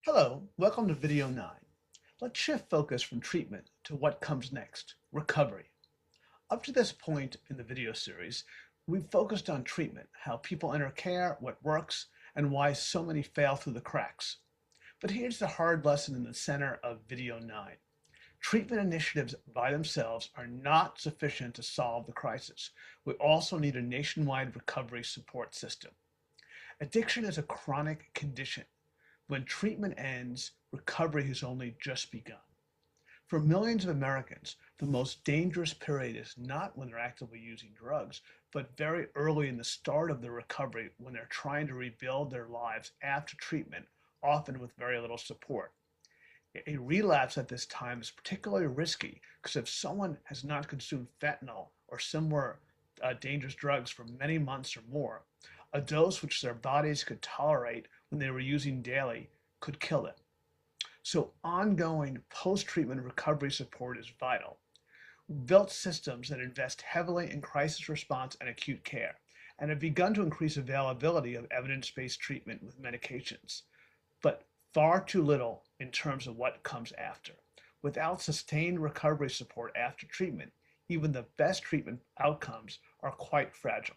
Hello, welcome to video 9. Let's shift focus from treatment to what comes next, recovery. Up to this point in the video series, we've focused on treatment, how people enter care, what works, and why so many fail through the cracks. But here's the hard lesson in the center of video 9. Treatment initiatives by themselves are not sufficient to solve the crisis. We also need a nationwide recovery support system. Addiction is a chronic condition. When treatment ends, recovery has only just begun. For millions of Americans, the most dangerous period is not when they're actively using drugs, but very early in the start of their recovery when they're trying to rebuild their lives after treatment, often with very little support. A relapse at this time is particularly risky because if someone has not consumed fentanyl or similar dangerous drugs for many months or more, a dose which their bodies could tolerate when they were using daily could kill them. So ongoing post-treatment recovery support is vital. We built systems that invest heavily in crisis response and acute care, and have begun to increase availability of evidence-based treatment with medications, but far too little in terms of what comes after. Without sustained recovery support after treatment, even the best treatment outcomes are quite fragile.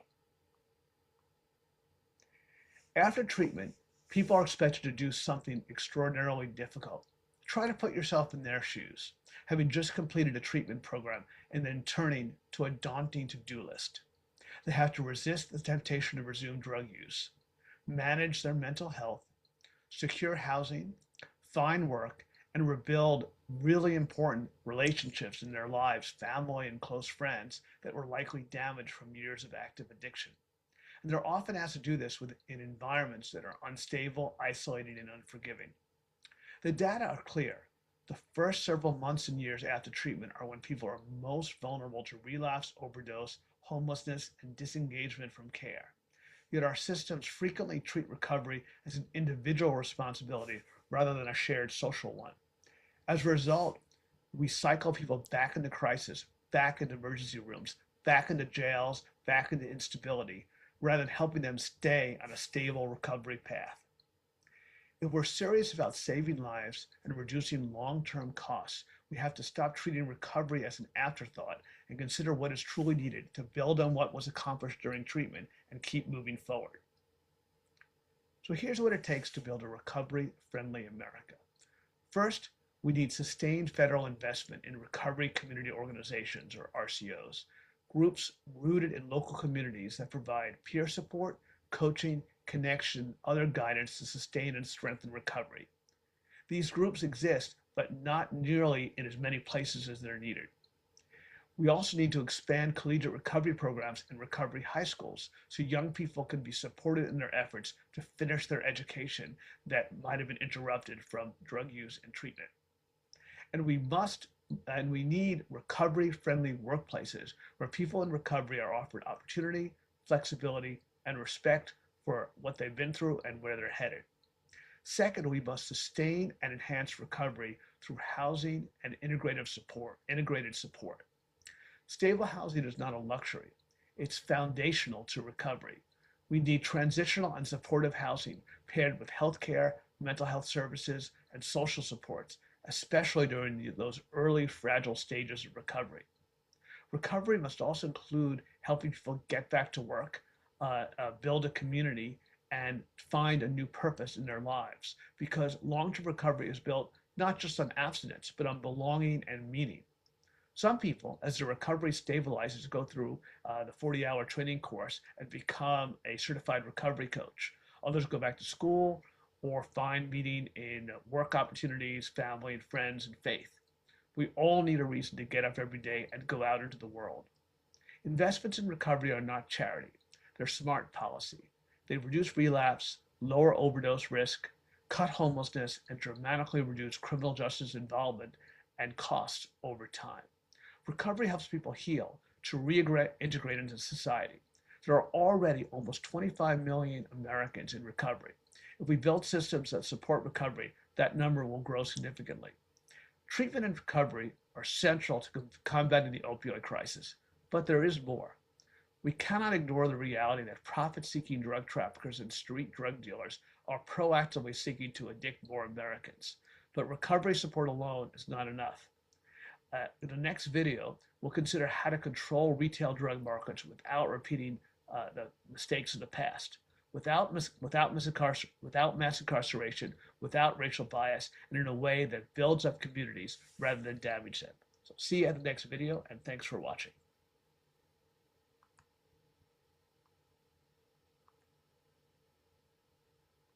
After treatment, people are expected to do something extraordinarily difficult. Try to put yourself in their shoes, having just completed a treatment program and then turning to a daunting to-do list. They have to resist the temptation to resume drug use, manage their mental health, secure housing, find work, and rebuild really important relationships in their lives, family and close friends that were likely damaged from years of active addiction. And they're often asked to do this in environments that are unstable, isolating, and unforgiving. The data are clear. The first several months and years after treatment are when people are most vulnerable to relapse, overdose, homelessness, and disengagement from care. Yet our systems frequently treat recovery as an individual responsibility rather than a shared social one. As a result, we cycle people back into crisis, back into emergency rooms, back into jails, back into instability, rather than helping them stay on a stable recovery path. If we're serious about saving lives and reducing long-term costs, we have to stop treating recovery as an afterthought and consider what is truly needed to build on what was accomplished during treatment and keep moving forward. So here's what it takes to build a recovery-friendly America. First, we need sustained federal investment in recovery community organizations, or RCOs, groups rooted in local communities that provide peer support, coaching, connection, other guidance to sustain and strengthen recovery. These groups exist, but not nearly in as many places as they're needed. We also need to expand collegiate recovery programs in recovery high schools so young people can be supported in their efforts to finish their education that might have been interrupted from drug use and treatment. And we need recovery-friendly workplaces where people in recovery are offered opportunity, flexibility, and respect for what they've been through and where they're headed. Second, we must sustain and enhance recovery through housing and integrated support. Stable housing is not a luxury. It's foundational to recovery. We need transitional and supportive housing paired with healthcare, mental health services, and social supports, especially during those early fragile stages of recovery. Recovery must also include helping people get back to work, build a community, and find a new purpose in their lives. Because long-term recovery is built not just on abstinence, but on belonging and meaning. Some people, as their recovery stabilizes, go through the 40-hour training course and become a certified recovery coach. Others go back to school or find meaning in work opportunities, family and friends, and faith. We all need a reason to get up every day and go out into the world. Investments in recovery are not charity. They're smart policy. They reduce relapse, lower overdose risk, cut homelessness, and dramatically reduce criminal justice involvement and costs over time. Recovery helps people heal to reintegrate into society. There are already almost 25 million Americans in recovery. If we build systems that support recovery, that number will grow significantly. Treatment and recovery are central to combating the opioid crisis, but there is more. We cannot ignore the reality that profit-seeking drug traffickers and street drug dealers are proactively seeking to addict more Americans. But recovery support alone is not enough. In the next video, we'll consider how to control retail drug markets without repeating the mistakes of the past, without mass incarceration, without racial bias, and in a way that builds up communities rather than damage them. So see you at the next video, and thanks for watching.